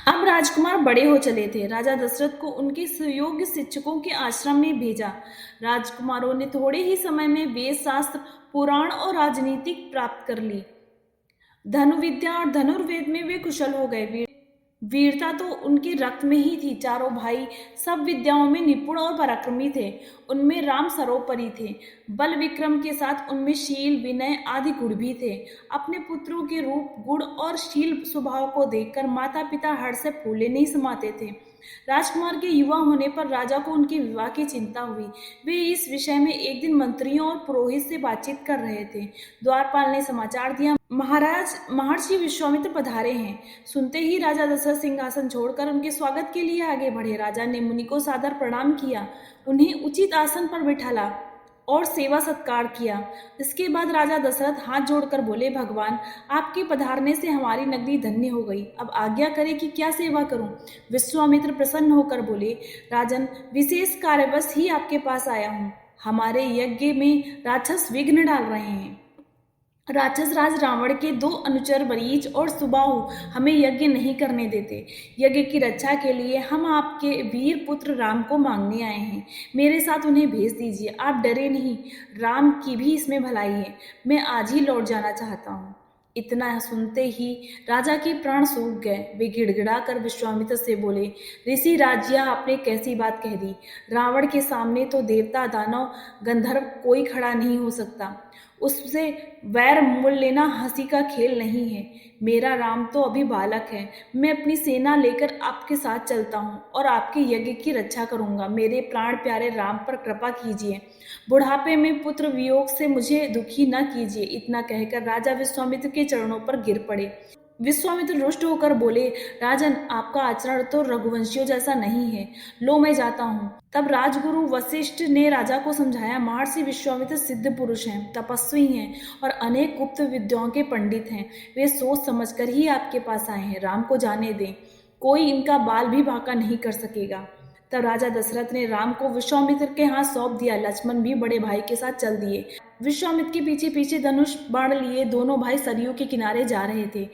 अब राजकुमार बड़े हो चले थे। राजा दशरथ को उनके सुयोग्य शिक्षकों के आश्रम में भेजा। राजकुमारों ने थोड़े ही समय में वेद शास्त्र, पुराण और राजनीतिक प्राप्त कर ली। धनुविद्या और धनुर्वेद में वे कुशल हो गए। वीरता तो उनके रक्त में ही थी। चारों भाई सब विद्याओं में निपुण और पराक्रमी थे। उनमें राम सर्वोपरि थे। बल विक्रम के साथ उनमें शील, विनय आदि गुण भी थे। अपने पुत्रों के रूप, गुण और शील स्वभाव को देखकर माता पिता हर्ष से फूले नहीं समाते थे। राजकुमार के युवा होने पर राजा को उनके विवाह की चिंता हुई। वे इस विषय में एक दिन मंत्रियों और पुरोहित से बातचीत कर रहे थे। द्वारपाल ने समाचार दिया, महाराज महर्षि विश्वामित्र पधारे हैं। सुनते ही राजा दशरथ सिंहासन छोड़कर उनके स्वागत के लिए आगे बढ़े। राजा ने मुनि को सादर प्रणाम किया, उन्हें उचित आसन पर बिठाला और सेवा सत्कार किया। इसके बाद राजा दशरथ हाथ जोड़कर बोले, भगवान, आपके पधारने से हमारी नगरी धन्य हो गई। अब आज्ञा करें कि क्या सेवा करूं? विश्वामित्र प्रसन्न होकर बोले, राजन, विशेष कार्यवश ही आपके पास आया हूं। हमारे यज्ञ में राक्षस विघ्न डाल रहे हैं। राक्षस राज रावण के 2 अनुचर वरीच और सुबाहु हमें यज्ञ नहीं करने देते। यज्ञ की रक्षा के लिए हम आपके वीर पुत्र राम को मांगने आए हैं। मेरे साथ उन्हें भेज दीजिए। आप डरे नहीं, राम की भी इसमें भलाई है। मैं आज ही लौट जाना चाहता हूँ। इतना सुनते ही राजा के प्राण सूख गए। वे गिड़गिड़ा कर विश्वामित्र से बोले, ऋषि राजिया, आपने कैसी बात कह दी? रावण के सामने तो देवता, दानव, गंधर्व कोई खड़ा नहीं हो सकता। उससे वैर मोल लेना हंसी का खेल नहीं है। मेरा राम तो अभी बालक है। मैं अपनी सेना लेकर आपके साथ चलता हूँ और आपके यज्ञ की रक्षा करूंगा। मेरे प्राण प्यारे राम पर कृपा कीजिए। बुढ़ापे में पुत्र वियोग से मुझे दुखी न कीजिए। इतना कहकर राजा विश्वामित्र के चरणों पर गिर पड़े। विश्वामित्र रुष्ट होकर बोले, राजन, आपका आचरण तो रघुवंशियों जैसा नहीं है। लो, मैं जाता हूँ। तब राजगुरु वशिष्ठ ने राजा को समझाया, महर्षि विश्वामित्र सिद्ध पुरुष हैं, तपस्वी हैं और अनेक गुप्त विद्याओं के पंडित हैं। वे सोच समझकर ही आपके पास आए हैं। राम को जाने दें, कोई इनका बाल भी बांका नहीं कर सकेगा। तब राजा दशरथ ने राम को विश्वामित्र के हाथ सौंप दिया। लक्ष्मण भी बड़े भाई के साथ चल दिए। विश्वामित्र के पीछे पीछे धनुष बाण लिए दोनों भाई सरयू के किनारे जा रहे थे।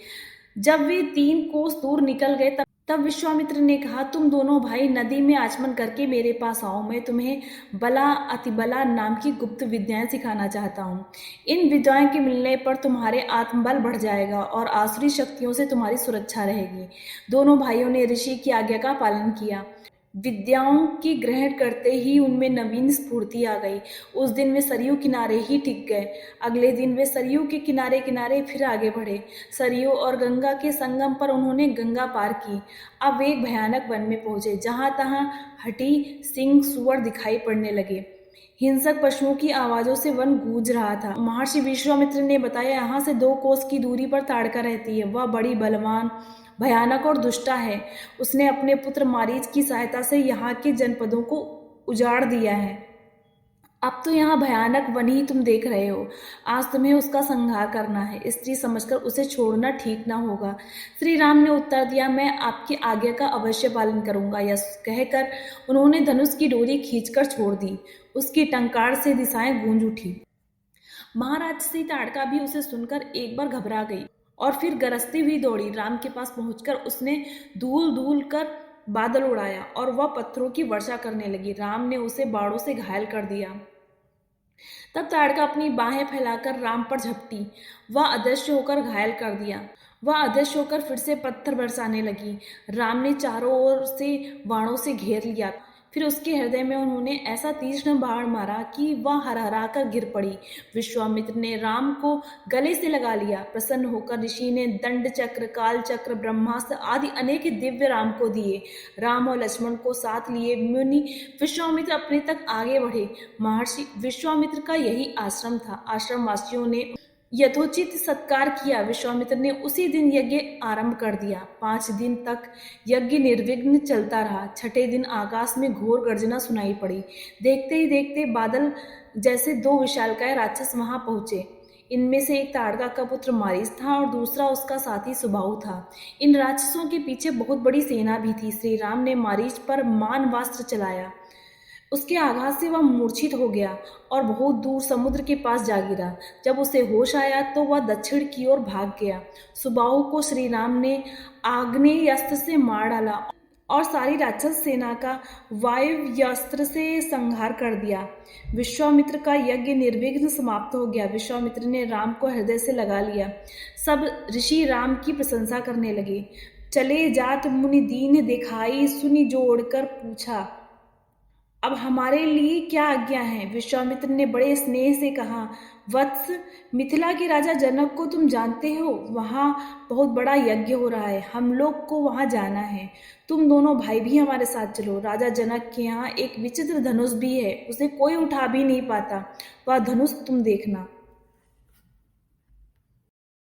जब वे 3 कोस दूर निकल गए तब विश्वामित्र ने कहा, तुम दोनों भाई नदी में आचमन करके मेरे पास आओ। मैं तुम्हें बला अतिबला नाम की गुप्त विद्याएं सिखाना चाहता हूँ। इन विद्याओं के मिलने पर तुम्हारे आत्मबल बढ़ जाएगा और आसुरी शक्तियों से तुम्हारी सुरक्षा रहेगी। दोनों भाइयों ने ऋषि की आज्ञा का पालन किया। विद्याओं की ग्रहण करते ही उनमें नवीन स्फूर्ति आ गई। उस दिन वे सरयू किनारे ही टिक गए। अगले दिन वे सरयू के किनारे किनारे फिर आगे बढ़े। सरयू और गंगा के संगम पर उन्होंने गंगा पार की। अब वे एक भयानक वन में पहुंचे। जहां तहां हटी सिंह, सुअर दिखाई पड़ने लगे। हिंसक पशुओं की आवाजों से वन गूंज रहा था। महर्षि विश्वामित्र ने बताया, यहाँ से 2 कोस की दूरी पर ताड़का रहती है। वह बड़ी बलवान, भयानक और दुष्टा है। उसने अपने पुत्र मारीच की सहायता से यहाँ के जनपदों को उजाड़ दिया है। अब तो यहाँ भयानक वन ही तुम देख रहे हो। आज तुम्हें उसका संहार करना है। स्त्री समझकर उसे छोड़ना ठीक ना होगा। श्री राम ने उत्तर दिया, मैं आपकी आज्ञा का अवश्य पालन करूंगा। यह कहकर उन्होंने धनुष की डोरी खींचकर छोड़ दी। उसकी टंकार से दिशाएं गूंज उठी। महाराज ताड़का भी उसे सुनकर एक बार घबरा गई और फिर गरजती हुई दौड़ी। राम के पास पहुंचकर उसने धूल धूल कर बादल उड़ाया और वह पत्थरों की वर्षा करने लगी। राम ने उसे बाणों से घायल कर दिया। तब ताड़का अपनी बाहें फैलाकर राम पर झपटी। वह अदृश्य होकर घायल कर दिया। वह अदृश्य होकर फिर से पत्थर बरसाने लगी। राम ने चारों ओर से बाणों से घेर लिया। फिर उसके हृदय में उन्होंने ऐसा तीक्ष्ण बाण मारा कि वह हरहरा कर गिर पड़ी। विश्वामित्र ने राम को गले से लगा लिया। प्रसन्न होकर ऋषि ने दंड चक्र, काल चक्र, ब्रह्मास्त्र आदि अनेक दिव्य राम को दिए। राम और लक्ष्मण को साथ लिए मुनि विश्वामित्र अपने तक आगे बढ़े। महर्षि विश्वामित्र का यही आश्रम था। आश्रम वासियों ने यथोचित सत्कार किया। विश्वामित्र ने उसी दिन यज्ञ आरंभ कर दिया। 5 दिन तक यज्ञ निर्विघ्न चलता रहा। छठे दिन आकाश में घोर गर्जना सुनाई पड़ी। देखते ही देखते बादल जैसे 2 विशालकाय राक्षस वहां पहुंचे। इनमें से एक ताड़का का पुत्र मारीच था और दूसरा उसका साथी सुबाहु था। इन राक्षसों के पीछे बहुत बड़ी सेना भी थी। श्री राम ने मारीच पर मानवास्त्र चलाया। उसके आघात से वह मूर्छित हो गया और बहुत दूर समुद्र के पास जा गिरा। जब उसे होश आया तो वह दक्षिण की ओर भाग गया। सुबाहु को श्री राम ने आग्नेयास्त्र से मार डाला और सारी राक्षस सेना का वायव्यास्त्र से संहार कर दिया। विश्वामित्र का यज्ञ निर्विघ्न समाप्त हो गया। विश्वामित्र ने राम को हृदय से लगा लिया। सब ऋषि राम की प्रशंसा करने लगे। चले जात मुनि दीन दिखाई, सुनि जोड़कर पूछा, अब हमारे लिए क्या आज्ञा है। विश्वामित्र ने बड़े स्नेह से कहा, वत्स, मिथिला के राजा जनक को तुम जानते हो, वहाँ बहुत बड़ा यज्ञ हो रहा है, हम लोग को वहाँ जाना है। तुम दोनों भाई भी हमारे साथ चलो। राजा जनक के यहाँ एक विचित्र धनुष भी है, उसे कोई उठा भी नहीं पाता, वह धनुष तुम देखना।